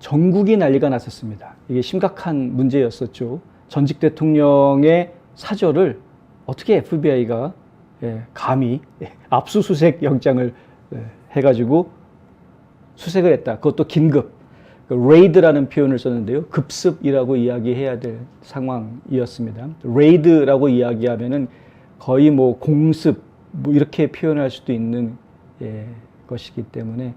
전국이 난리가 났었습니다. 이게 심각한 문제였었죠. 전직 대통령의 사저를 어떻게 FBI가 감히 압수수색 영장을 해가지고 수색을 했다. 그것도 긴급. 레이드라는 표현을 썼는데요. 급습이라고 이야기해야 될 상황이었습니다. 레이드라고 이야기하면은 거의 뭐 공습 뭐 이렇게 표현할 수도 있는 것이기 때문에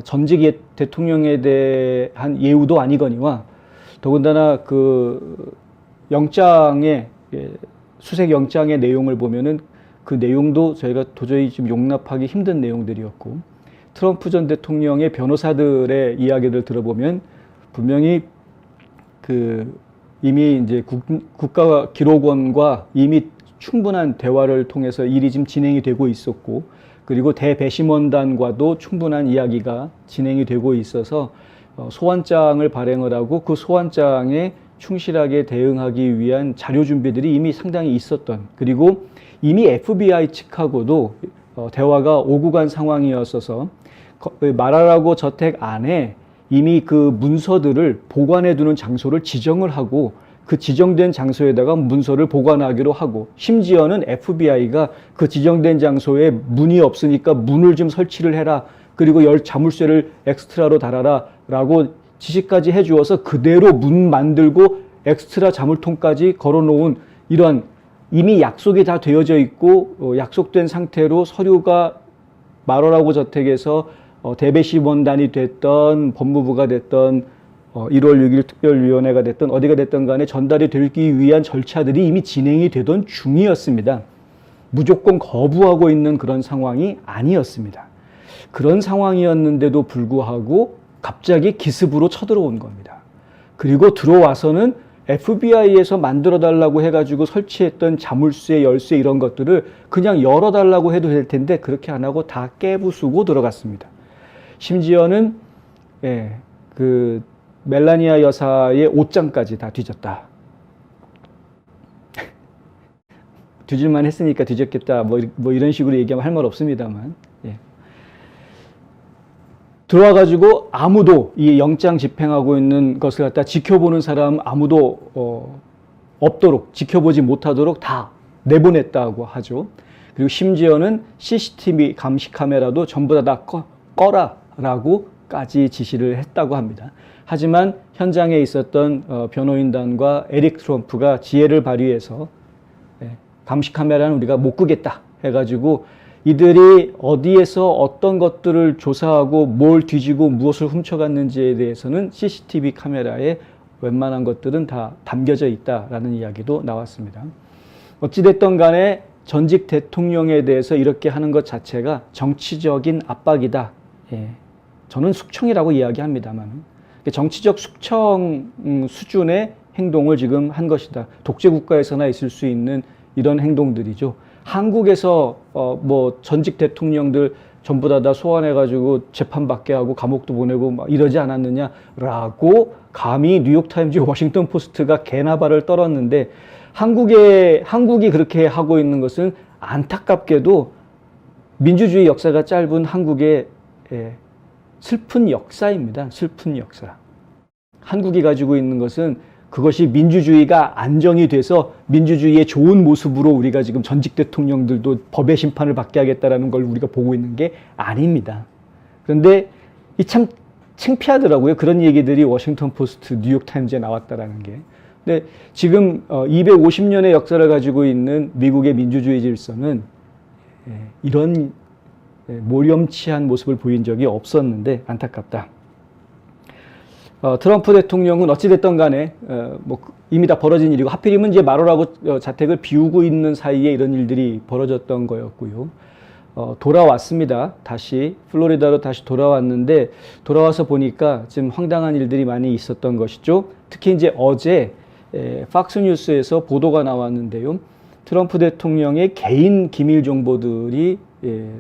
전직 대통령에 대한 예우도 아니거니와 더군다나 그 영장의 수색 영장의 내용을 보면은 그 내용도 저희가 도저히 좀 용납하기 힘든 내용들이었고, 트럼프 전 대통령의 변호사들의 이야기를 들어보면 분명히 그 이미 이제 국가기록원과 이미 충분한 대화를 통해서 일이 지금 진행이 되고 있었고, 그리고 대배심원단과도 충분한 이야기가 진행이 되고 있어서 소환장을 발행을 하고 그 소환장에 충실하게 대응하기 위한 자료 준비들이 이미 상당히 있었던, 그리고 이미 FBI 측하고도 대화가 오고 간 상황이었어서 마라라고 저택 안에 이미 그 문서들을 보관해 두는 장소를 지정을 하고 그 지정된 장소에다가 문서를 보관하기로 하고, 심지어는 FBI가 그 지정된 장소에 문이 없으니까 문을 좀 설치를 해라, 그리고 자물쇠를 엑스트라로 달아라 라고 지시까지 해주어서 그대로 문 만들고 엑스트라 자물통까지 걸어놓은 이런 이미 약속이 다 되어져 있고 약속된 상태로 서류가 마라라고 저택에서 대배심원단이 됐던 법무부가 됐던 1월 6일 특별위원회가 됐던 어디가 됐던 간에 전달이 되기 위한 절차들이 이미 진행이 되던 중이었습니다. 무조건 거부하고 있는 그런 상황이 아니었습니다. 그런 상황이었는데도 불구하고 갑자기 기습으로 쳐들어온 겁니다. 그리고 들어와서는 FBI에서 만들어달라고 해가지고 설치했던 자물쇠, 열쇠 이런 것들을 그냥 열어달라고 해도 될 텐데 그렇게 안 하고 다 깨부수고 들어갔습니다. 심지어는 그 멜라니아 여사의 옷장까지 다 뒤졌다. 뒤질만 했으니까 뒤졌겠다. 뭐 이런 식으로 얘기하면 할 말 없습니다만. 들어와가지고 아무도 이 영장 집행하고 있는 것을 갖다 지켜보는 사람 아무도 없도록, 지켜보지 못하도록 다 내보냈다고 하죠. 그리고 심지어는 CCTV 감시 카메라도 전부 다 꺼라라고까지 지시를 했다고 합니다. 하지만 현장에 있었던 변호인단과 에릭 트럼프가 지혜를 발휘해서 감시 카메라는 우리가 못 끄겠다 해가지고 이들이 어디에서 어떤 것들을 조사하고 뭘 뒤지고 무엇을 훔쳐갔는지에 대해서는 CCTV 카메라에 웬만한 것들은 다 담겨져 있다라는 이야기도 나왔습니다. 어찌됐든 간에 전직 대통령에 대해서 이렇게 하는 것 자체가 정치적인 압박이다. 저는 숙청이라고 이야기합니다만 정치적 숙청 수준의 행동을 지금 한 것이다. 독재 국가에서나 있을 수 있는 이런 행동들이죠. 한국에서 뭐 전직 대통령들 전부 다 소환해가지고 재판받게 하고 감옥도 보내고 막 이러지 않았느냐라고 감히 뉴욕타임즈, 워싱턴 포스트가 개나 발을 떨었는데 한국이 그렇게 하고 있는 것은 안타깝게도 민주주의 역사가 짧은 한국의 슬픈 역사입니다. 슬픈 역사. 한국이 가지고 있는 것은 그것이 민주주의가 안정이 돼서 민주주의의 좋은 모습으로 우리가 지금 전직 대통령들도 법의 심판을 받게 하겠다라는 걸 우리가 보고 있는 게 아닙니다. 그런데 이 참 창피하더라고요. 그런 얘기들이 워싱턴 포스트, 뉴욕 타임즈에 나왔다라는 게. 근데 지금 250년의 역사를 가지고 있는 미국의 민주주의 질서는 이런 모렴치한 모습을 보인 적이 없었는데 안타깝다. 트럼프 대통령은 어찌됐든 간에 뭐 이미 다 벌어진 일이고 하필이면 이제 마라라고 자택을 비우고 있는 사이에 이런 일들이 벌어졌던 거였고요. 돌아왔습니다. 다시 플로리다로 다시 돌아왔는데 돌아와서 보니까 지금 황당한 일들이 많이 있었던 것이죠. 특히 이제 어제 팍스뉴스에서 보도가 나왔는데요. 트럼프 대통령의 개인 기밀 정보들이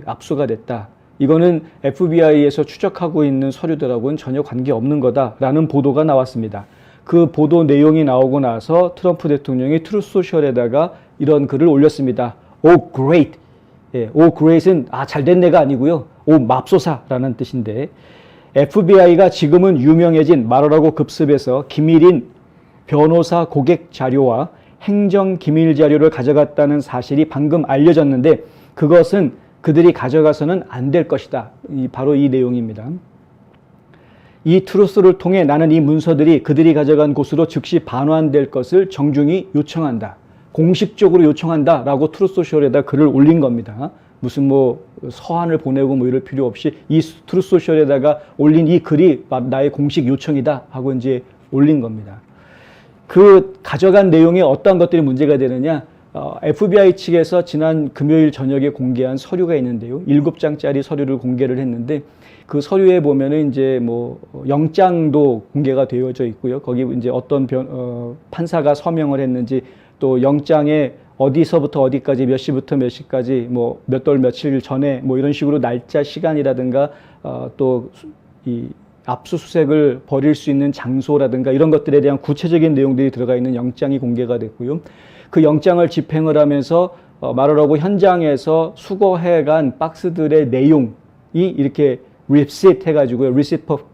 압수가 됐다. 이거는 FBI에서 추적하고 있는 서류들하고는 전혀 관계없는 거다라는 보도가 나왔습니다. 그 보도 내용이 나오고 나서 트럼프 대통령이 트루스 소셜에다가 이런 글을 올렸습니다. Oh, great. Oh, great은 잘 됐네가 아니고요. 맙소사라는 뜻인데 FBI가 지금은 유명해진 마로라고 급습에서 기밀인 변호사 고객 자료와 행정 기밀 자료를 가져갔다는 사실이 방금 알려졌는데 그것은 그들이 가져가서는 안 될 것이다. 바로 이 내용입니다. 이 트루스를 통해 나는 이 문서들이 그들이 가져간 곳으로 즉시 반환될 것을 정중히 요청한다. 공식적으로 요청한다 라고 트루소셜에다 글을 올린 겁니다. 무슨 뭐 서한을 보내고 뭐 이럴 필요 없이 이 트루소셜에다가 올린 이 글이 나의 공식 요청이다 하고 이제 올린 겁니다. 그 가져간 내용에 어떤 것들이 문제가 되느냐? FBI 측에서 지난 금요일 저녁에 공개한 서류가 있는데요. 7장짜리 서류를 공개를 했는데 그 서류에 보면은 이제 뭐 영장도 공개가 되어져 있고요. 거기 이제 어떤 판사가 서명을 했는지 또 영장에 어디서부터 어디까지 몇 시부터 몇 시까지 뭐 몇 달 며칠 전에 뭐 이런 식으로 날짜 시간이라든가 또 이 압수수색을 벌일 수 있는 장소라든가 이런 것들에 대한 구체적인 내용들이 들어가 있는 영장이 공개가 됐고요. 그 영장을 집행을 하면서 마로라고 현장에서 수거해간 박스들의 내용이 이렇게 receipt 해가지고요. receipt of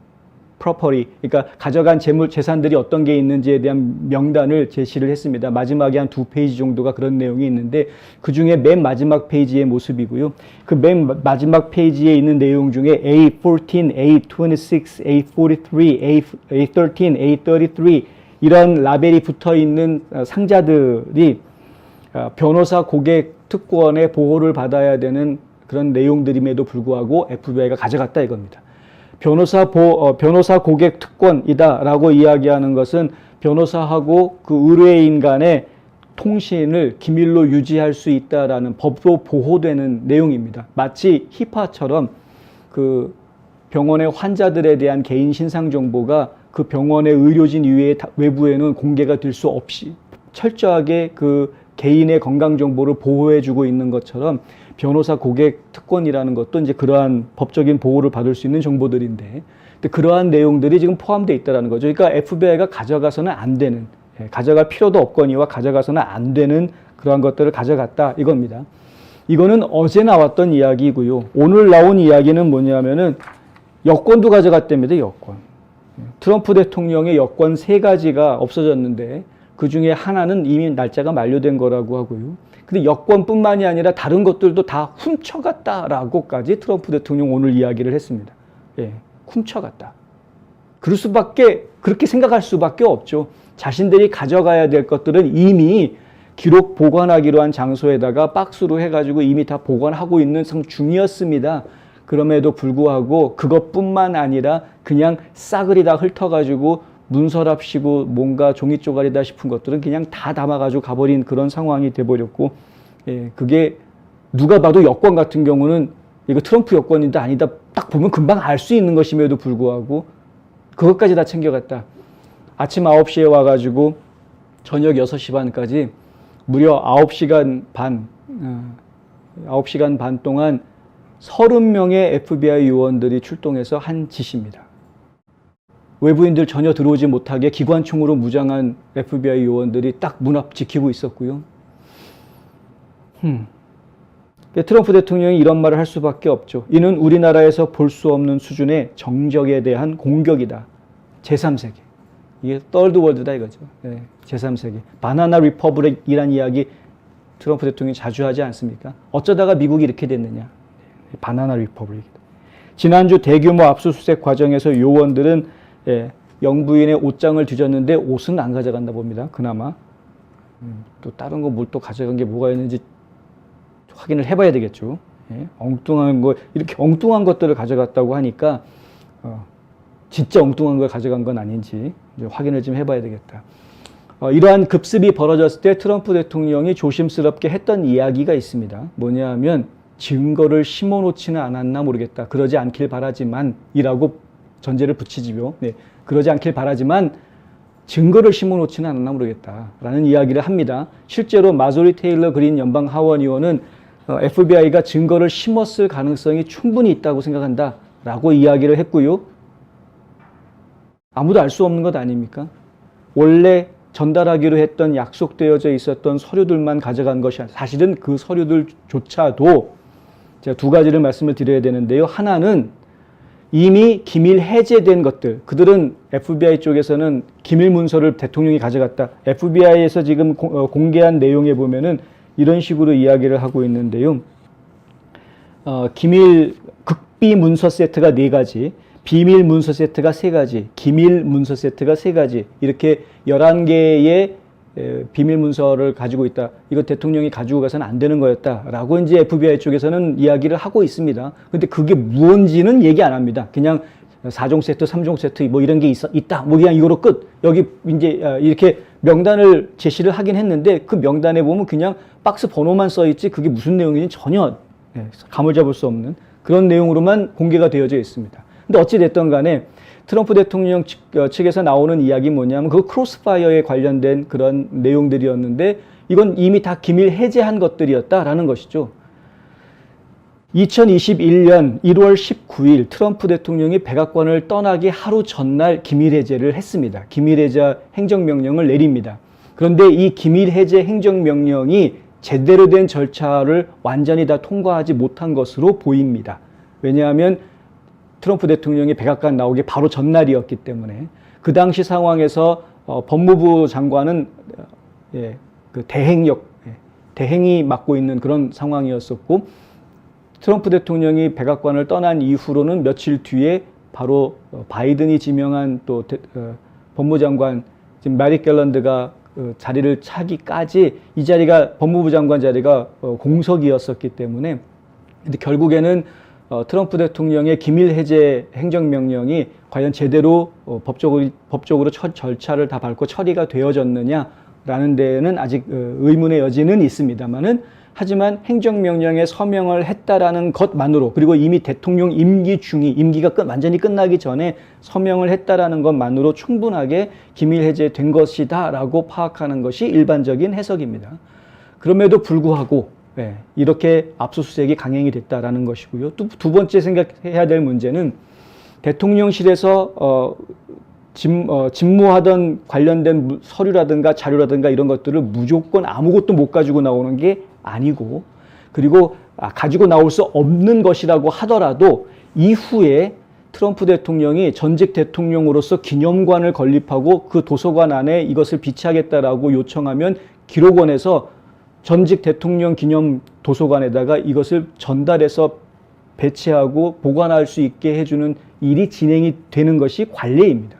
property, 그러니까 가져간 재산들이 어떤 게 있는지에 대한 명단을 제시를 했습니다. 마지막에 한 2페이지 정도가 그런 내용이 있는데 그 중에 맨 마지막 페이지의 모습이고요. 그 맨 마지막 페이지에 있는 내용 중에 A14, A26, A43, A13, A33 이런 라벨이 붙어 있는 상자들이 변호사 고객 특권의 보호를 받아야 되는 그런 내용들임에도 불구하고 FBI가 가져갔다 이겁니다. 변호사 고객 특권이다라고 이야기하는 것은 변호사하고 그 의뢰인 간의 통신을 기밀로 유지할 수 있다라는 법으로 보호되는 내용입니다. 마치 히파처럼 그 병원의 환자들에 대한 개인 신상 정보가 그 병원의 의료진 이외의 외부에는 공개가 될 수 없이 철저하게 그 개인의 건강 정보를 보호해주고 있는 것처럼 변호사 고객 특권이라는 것도 이제 그러한 법적인 보호를 받을 수 있는 정보들인데 그러한 내용들이 지금 포함되어 있다는 거죠. 그러니까 FBI가 가져가서는 안 되는, 가져갈 필요도 없거니와 가져가서는 안 되는 그러한 것들을 가져갔다 이겁니다. 이거는 어제 나왔던 이야기고요. 오늘 나온 이야기는 뭐냐면은 여권도 가져갔답니다. 여권. 트럼프 대통령의 여권 3가지가 없어졌는데 그 중에 하나는 이미 날짜가 만료된 거라고 하고요. 근데 여권뿐만이 아니라 다른 것들도 다 훔쳐갔다라고까지 트럼프 대통령 오늘 이야기를 했습니다. 예, 훔쳐갔다. 그렇게 생각할 수밖에 없죠. 자신들이 가져가야 될 것들은 이미 기록 보관하기로 한 장소에다가 박스로 해가지고 이미 다 보관하고 있는 중이었습니다. 그럼에도 불구하고 그것뿐만 아니라 그냥 싸그리 다 훑어가지고 문서랍시고 뭔가 종이 쪼가리다 싶은 것들은 그냥 다 담아가지고 가버린 그런 상황이 돼버렸고, 그게 누가 봐도 여권 같은 경우는 이거 트럼프 여권인데 아니다 딱 보면 금방 알 수 있는 것임에도 불구하고 그것까지 다 챙겨갔다. 아침 9시에 와가지고 저녁 6시 반까지 무려 9시간 반 동안 30명의 FBI 요원들이 출동해서 한 짓입니다. 외부인들 전혀 들어오지 못하게 기관총으로 무장한 FBI 요원들이 딱 문 앞 지키고 있었고요. 트럼프 대통령이 이런 말을 할 수밖에 없죠. 이는 우리나라에서 볼 수 없는 수준의 정적에 대한 공격이다. 제3세계. 이게 Third World다 이거죠. 네, 제3세계. 바나나 리퍼블릭이란 이야기 트럼프 대통령이 자주 하지 않습니까? 어쩌다가 미국이 이렇게 됐느냐. 바나나 리퍼블릭이다. 지난주 대규모 압수수색 과정에서 요원들은 영부인의 옷장을 뒤졌는데 옷은 안 가져간다 봅니다. 그나마. 또 다른 거 뭘 또 가져간 게 뭐가 있는지 확인을 해봐야 되겠죠. 엉뚱한 거, 이렇게 엉뚱한 것들을 가져갔다고 하니까 진짜 엉뚱한 걸 가져간 건 아닌지 이제 확인을 좀 해봐야 되겠다. 이러한 급습이 벌어졌을 때 트럼프 대통령이 조심스럽게 했던 이야기가 있습니다. 뭐냐 하면 증거를 심어놓지는 않았나 모르겠다. 그러지 않길 바라지만 이라고 전제를 붙이지요. 그러지 않길 바라지만 증거를 심어놓지는 않았나 모르겠다라는 이야기를 합니다. 실제로 마조리 테일러 그린 연방 하원 의원은 FBI가 증거를 심었을 가능성이 충분히 있다고 생각한다라고 이야기를 했고요. 아무도 알 수 없는 것 아닙니까? 원래 전달하기로 했던 약속되어져 있었던 서류들만 가져간 것이 사실은 그 서류들조차도 제가 2가지를 말씀을 드려야 되는데요. 하나는 이미 기밀 해제된 것들, 그들은 FBI 쪽에서는 기밀 문서를 대통령이 가져갔다. FBI에서 지금 공개한 내용에 보면은 이런 식으로 이야기를 하고 있는데요. 기밀 극비 문서 세트가 4가지, 비밀 문서 세트가 3가지, 기밀 문서 세트가 3가지, 이렇게 11개의 비밀 문서를 가지고 있다. 이거 대통령이 가지고 가서는 안 되는 거였다라고 이제 FBI 쪽에서는 이야기를 하고 있습니다. 근데 그게 무언지는 얘기 안 합니다. 그냥 4종 세트, 3종 세트 뭐 이런 게 있다. 뭐 그냥 이거로 끝. 여기 이제 이렇게 명단을 제시를 하긴 했는데 그 명단에 보면 그냥 박스 번호만 써 있지 그게 무슨 내용인지 전혀 감을 잡을 수 없는 그런 내용으로만 공개가 되어져 있습니다. 근데 어찌 됐든 간에 트럼프 대통령 측에서 나오는 이야기 뭐냐면 그 크로스파이어에 관련된 그런 내용들이었는데 이건 이미 다 기밀 해제한 것들이었다라는 것이죠. 2021년 1월 19일 트럼프 대통령이 백악관을 떠나기 하루 전날 기밀 해제를 했습니다. 기밀 해제 행정명령을 내립니다. 그런데 이 기밀 해제 행정명령이 제대로 된 절차를 완전히 다 통과하지 못한 것으로 보입니다. 왜냐하면 트럼프 대통령이 백악관 나오기 바로 전날이었기 때문에 그 당시 상황에서 법무부 장관은 그 대행이 맡고 있는 그런 상황이었었고 트럼프 대통령이 백악관을 떠난 이후로는 며칠 뒤에 바로 바이든이 지명한 또 법무장관 지금 메릭 갤런드가 자리를 차기까지 이 자리가 법무부 장관 자리가 공석이었었기 때문에 근데 결국에는 트럼프 대통령의 기밀 해제 행정명령이 과연 제대로 법적으로 절차를 다 밟고 처리가 되어졌느냐라는 데에는 아직 의문의 여지는 있습니다만은 하지만 행정명령에 서명을 했다라는 것만으로 그리고 이미 대통령 임기 중이 임기가 완전히 끝나기 전에 서명을 했다라는 것만으로 충분하게 기밀 해제된 것이다라고 파악하는 것이 일반적인 해석입니다. 그럼에도 불구하고 이렇게 압수수색이 강행이 됐다라는 것이고요. 또 두 번째 생각해야 될 문제는 대통령실에서 집무하던 관련된 서류라든가 자료라든가 이런 것들을 무조건 아무것도 못 가지고 나오는 게 아니고 그리고 가지고 나올 수 없는 것이라고 하더라도 이후에 트럼프 대통령이 전직 대통령으로서 기념관을 건립하고 그 도서관 안에 이것을 비치하겠다라고 요청하면 기록원에서 전직 대통령 기념 도서관에다가 이것을 전달해서 배치하고 보관할 수 있게 해주는 일이 진행이 되는 것이 관례입니다.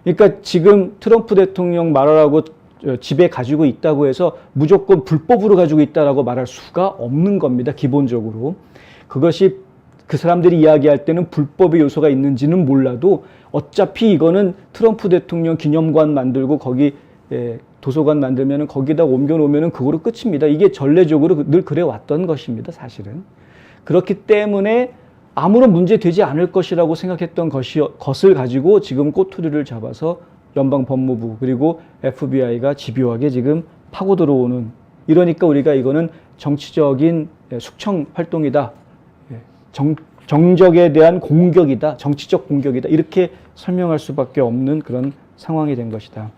그러니까 지금 트럼프 대통령 말하라고 집에 가지고 있다고 해서 무조건 불법으로 가지고 있다라고 말할 수가 없는 겁니다. 기본적으로. 그것이 그 사람들이 이야기할 때는 불법의 요소가 있는지는 몰라도 어차피 이거는 트럼프 대통령 기념관 만들고 거기 도서관 만들면 거기다 옮겨놓으면 그거로 끝입니다. 이게 전례적으로 늘 그래왔던 것입니다. 사실은. 그렇기 때문에 아무런 문제 되지 않을 것이라고 생각했던 것을 가지고 지금 꼬투리를 잡아서 연방법무부 그리고 FBI가 집요하게 지금 파고 들어오는 이러니까 우리가 이거는 정치적인 숙청 활동이다. 정적에 대한 공격이다. 정치적 공격이다. 이렇게 설명할 수밖에 없는 그런 상황이 된 것이다.